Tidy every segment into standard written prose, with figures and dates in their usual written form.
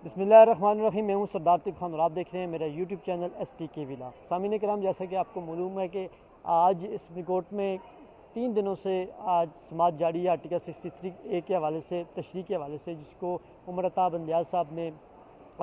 बिस्मिल्लाहिर्रहमानिर्रहीम। मैं हूं सरदार तिब खान और आप देख रहे हैं मेरा यूट्यूब चैनल STK विला। सामीन कराम, जैसा कि आपको मालूम है कि आज सुप्रीम कोर्ट में 3 दिनों से आज समात जारी है आर्टिकल 63A के हवाले से, तशरीह के हवाले से, जिसको उमर अता बंदियाल साहब ने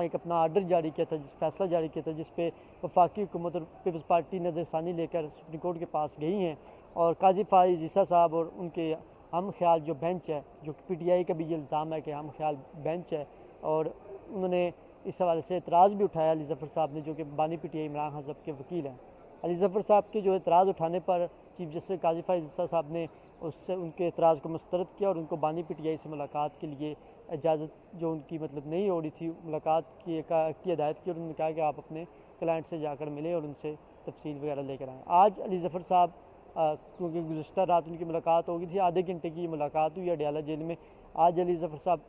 एक अपना आर्डर जारी किया था, फैसला जारी किया था, जिस पे वफाकी हुकूमत और पीपल्स पार्टी नज़रसानी लेकर सुप्रीम कोर्ट के पास गई हैं। और काजी फाइज ईसा साहब और उनके हम ख्याल जो बेंच है, जो PTI का भी ये इल्ज़ाम है कि हम ख्याल बेंच है, और उन्होंने इस हवाले से एतराज़ भी उठाया अली ज़फ़र साहब ने, जो कि बानी PTI इमरान खान साहब के वकील हैं। अली ज़फ़र साहब के जो एतराज़ उठाने पर चीफ जस्टिस काजी फाइज ईसा साहब ने उससे उनके एतराज़ को मुस्तरद किया और उनको बानी PTI से मुलाकात के लिए इजाज़त जो उनकी मतलब नहीं हो रही थी, मुलाकात की हिदायत की, और उन्होंने कहा कि आप अपने क्लाइंट से जाकर मिलें और उनसे तफसील वगैरह लेकर आएँ। आज अली ज़फ़र साहब क्योंकि गुज़श्ता रात उनकी मुलाकात हो गई थी, आधे घंटे की मुलाकात हुई अडयाला जेल में। आज अली ज़फ़र साहब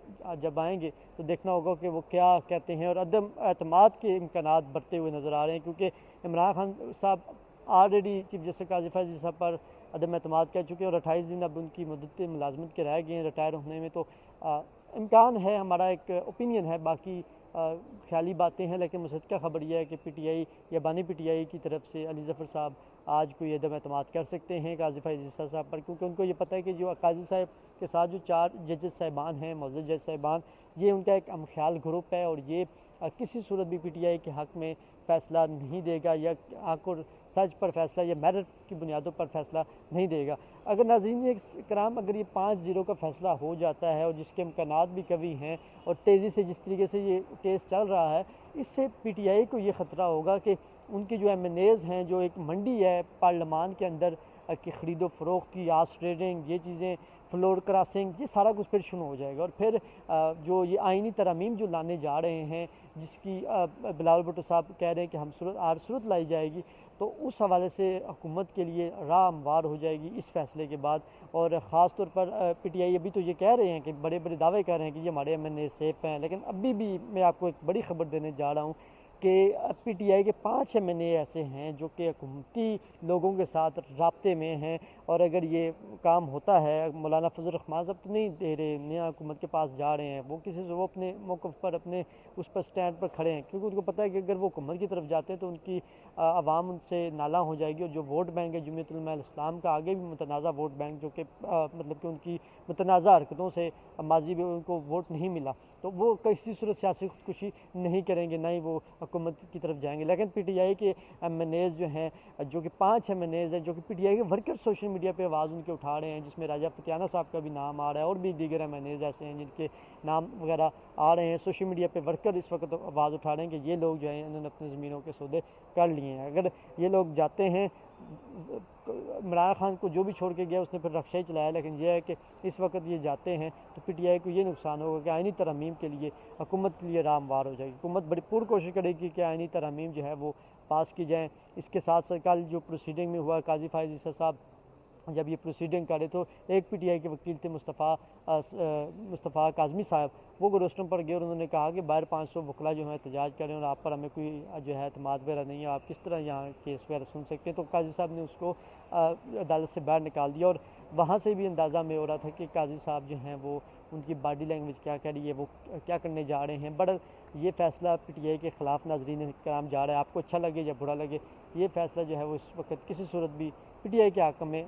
जब आएंगे तो देखना होगा कि वो क्या कहते हैं, और अदम एतमाद के इम्कानात बढ़ते हुए नज़र आ रहे हैं, क्योंकि इमरान खान साहब ऑलरेडी चीफ जस्टिस काजी फाइज साहब पर अदम एतमाद कह चुके हैं और 28 दिन अब उनकी मुद्दत मुलाजमत के रह गए हैं रिटायर होने में। तो इम्कान है, हमारा एक ओपिनियन है, बाकी ख्याली बातें हैं, लेकिन मुसद्दक़ा खबर यह है कि PTI या बानी PTI की तरफ से अली ज़फ़र साहब आज कोई अदम एतमाद कर सकते हैं काजी फाइज ईसा साहब पर, क्योंकि उनको ये पता है कि जो काजी साहब के साथ जो 4 जजेस साहिबान हैं, मौजूद जज साहिबान, ये उनका एक हमख्याल ग्रुप है और ये किसी सूरत भी PTI के हक़ में फ़ैसला नहीं देगा, या हक़ और सच पर फ़ैसला या मेरिट की बुनियादों पर फ़ैसला नहीं देगा। अगर नाज़रीन कराम, अगर ये 5-0 का फ़ैसला हो जाता है और जिसके इम्कानात भी कभी हैं, और तेज़ी से जिस तरीके से ये केस चल रहा है, इससे PTI को ये ख़तरा होगा कि उनके जो MNAs हैं, जो एक मंडी है पार्लियामान के अंदर की ख़रीदो फ़रोख्त की, आर्स ट्रेडिंग, ये चीज़ें, फ्लोर क्रॉसिंग, ये सारा कुछ फिर शुरू हो जाएगा। और फिर जो ये आइनी तरमीम जो लाने जा रहे हैं, जिसकी बिलावल भुट्टो साहब कह रहे हैं कि हम सूरत लाई जाएगी, तो उस हवाले से हुकूमत के लिए राह हमवार हो जाएगी इस फैसले के बाद। और ख़ास तौर पर PTI अभी तो ये कह रहे हैं कि बड़े बड़े दावे कर रहे हैं कि ये हमारे MNA सेफ़ हैं, लेकिन अभी भी मैं आपको एक बड़ी ख़बर देने जा रहा हूँ कि PTI के 5 MNA ऐसे हैं जो कि हुकूमती लोगों के साथ राब्ते में हैं। और अगर ये काम होता है, मौलाना फजल रहमान साहब तो नहीं दे रहे, नया हुकूमत के पास जा रहे हैं, वो किसी से वो अपने मौक़िफ़ पर, अपने उस पर स्टैंड पर खड़े हैं, क्योंकि उनको पता है कि अगर वो हुकूमत की तरफ जाते हैं तो उनकी आवाम उनसे नाला हो जाएगी। और जो वोट बैंक है जमीयत उलमा इस्लाम का, आगे भी मुतनाज़ा वोट बैंक, जो कि मतलब कि उनकी मुतनाज़ा हरकतों से माजी में उनको वोट नहीं मिला, तो वो किसी सूरत सियासी खुदकुशी नहीं करेंगे, ना ही वो हुकूमत की तरफ जाएंगे। लेकिन PTI के MNAs जो हैं, जो कि 5 MNAs हैं, जो कि PTI के वर्कर सोशल मीडिया पे आवाज़ उनके उठा रहे हैं, जिसमें राजा फतियाना साहब का भी नाम आ रहा है, और भी दीगर MNAs ऐसे हैं जिनके नाम वगैरह आ रहे हैं। सोशल मीडिया पे वर्कर इस वक्त आवाज़ उठा रहे हैं कि ये लोग जो हैं, इन्होंने अपनी ज़मीनों के सौदे कर लिए हैं। अगर ये लोग जाते हैं, इमरान खान को जो भी छोड़ के गया उसने फिर रक्षा ही चलाया, लेकिन यह है कि इस वक्त ये जाते हैं तो PTI को ये नुकसान होगा कि आइनी तरमीम के लिए हुकूमत के लिए राह हमवार हो जाएगी। हुकूमत बड़ी पूरी कोशिश करेगी कि आइनी तरमीम जो है वो पास की जाएँ। इसके साथ साथ कल जो प्रोसीडिंग में हुआ, काजी फाइज ईसा साहब जब ये प्रोसीडिंग करे तो एक PTI के वकील थे मुस्तफ़ा काज़मी साहब, वो रोस्टम पर गए और उन्होंने कहा कि बाहर 500 वकला जो है एहतजाज करें और आप पर हमें कोई जो है एतमाद वगैरह नहीं है, आप किस तरह यहाँ केस वगैरह सुन सकते हैं। तो काजी साहब ने उसको अदालत से बाहर निकाल दिया, और वहाँ से भी अंदाज़ा में हो रहा था कि काजी साहब जो हैं वो, उनकी बॉडी लैंग्वेज क्या कह रही है, वो क्या करने जा रहे हैं। बड़ा ये फ़ैसला PTI के ख़िलाफ़ नाज़रीन कराम जा रहा है, आपको अच्छा लगे या बुरा लगे, ये फ़ैसला जो है वो इस वक्त किसी सूरत भी PTI के हक़ में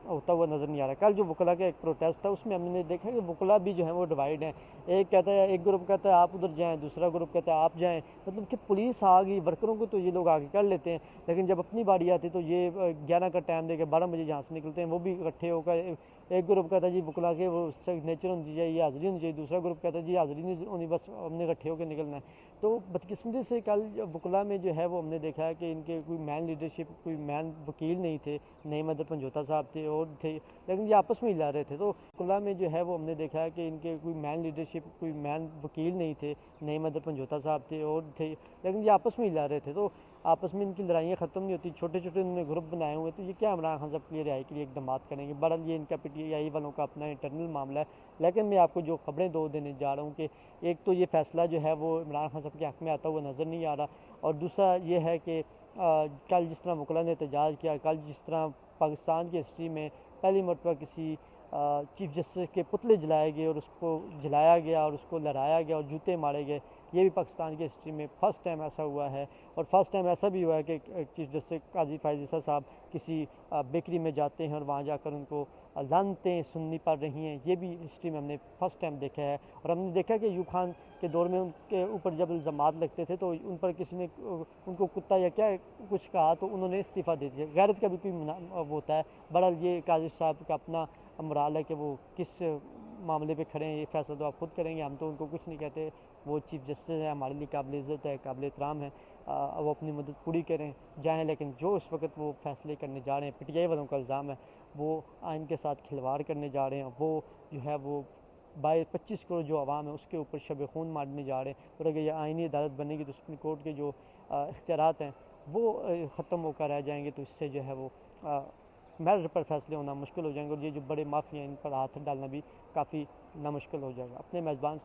होता हुआ नज़र नहीं आ रहा। कल जो वकला का एक प्रोटेस्ट था, उसमें हमने देखा कि वकला भी जो है वो डिवाइड हैं। एक कहता है, एक ग्रुप कहता है आप उधर जाएँ, दूसरा ग्रुप कहता है आप जाएँ। मतलब कि पुलिस आ गई, वर्करों को तो ये लोग आगे कर लेते हैं, लेकिन जब अपनी बारी आती तो ये 11 का टाइम देकर 12 बजे जहाँ से निकलते हैं, वो भी इकट्ठे होकर। एक ग्रुप कहता है जी वकला के वो सिग्नेचर होनी चाहिए, हाज़िरी होनी चाहिए, दूसरा ग्रुप कहता है जी हाज़िरी नहीं होनी, बस हमने इकट्ठे होकर निकलना है। तो बदकिस्मती से कल वकला में जो है वो हमने देखा है कि इनके कोई मैन लीडरशिप, कोई मैन वकील नहीं थे, नई मदर पंजोता साहब थे और थे, लेकिन ये आपस में ही लड़ रहे थे। तो वकला में जो है वो हमने देखा है कि इनके कोई मैन लीडरशिप, कोई मैन वकील नहीं थे, नई मदर पंजोता साहब थे और थे, लेकिन ये आपस में ही लड़ रहे थे। तो आपस में इनकी लड़ाइयाँ ख़त्म नहीं होती, छोटे छोटे इन्होंने ग्रुप बनाए हुए, तो ये क्या इमरान खान साहब के लिए रिहाई के लिए इकदाम करेंगे। बहरहाल ये इनका PTI वालों का अपना इंटरनल मामला है, लेकिन मैं आपको जो ख़बरें 2 देने जा रहा हूँ कि एक तो ये फ़ैसला जो है वो इमरान खान साहब के हक़ में आता हुआ नज़र नहीं आ रहा, और दूसरा ये है कि कल जिस तरह वकला ने एहतजाज किया, कल जिस तरह पाकिस्तान की हिस्ट्री में पहली मरतबा किसी चीफ जस्टिस के पुतले जलाए गए और उसको जलाया गया और उसको लहराया गया और जूते मारे गए। ये भी पाकिस्तान की हिस्ट्री में फ़र्स्ट टाइम ऐसा हुआ है। और फर्स्ट टाइम ऐसा भी हुआ है कि चीफ जस्टिस काजी फायज़ साहब किसी बेकरी में जाते हैं और वहाँ जाकर उनको लानतें सुननी पड़ रही हैं। ये भी हिस्ट्री में हमने फ़र्स्ट टाइम देखा है। और हमने देखा कि यूब खान के दौर में उनके ऊपर जब इल्ज़ामात लगते थे तो उन पर किसी ने उनको कुत्ता या क्या कुछ कहा तो उन्होंने इस्तीफ़ा दे दिया। गैरत का भी कोई वो होता है। बहरहाल ये काजी साहब का अपना मोराल है कि वो किस मामले पे खड़े हैं, ये फैसला तो आप खुद करेंगे, हम तो उनको कुछ नहीं कहते। वो चीफ जस्टिस है, हमारे लिए काबिल इज़्ज़त है, काबिल एहतराम है। वो अपनी मदद पूरी करें जाएँ। लेकिन जो इस वक्त वो फैसले करने जा रहे हैं, पीटीआई वालों का इल्ज़ाम है वो आइन के साथ खिलवाड़ करने जा रहे हैं। वो जो है वो 25 करोड़ जो आवाम है उसके ऊपर शब खून मारने जा रहे हैं। और अगर ये आइनी अदालत बनेगी तो सुप्रीम कोर्ट के जो इख्तियारात हैं वो ख़त्म होकर रह जाएंगे। तो इससे जो है वो मैरिट पर फैसले होना मुश्किल हो जाएंगे और ये जो बड़े माफिया इन पर हाथ डालना भी काफ़ी नामुश्किल हो जाएगा। अपने मेज़बान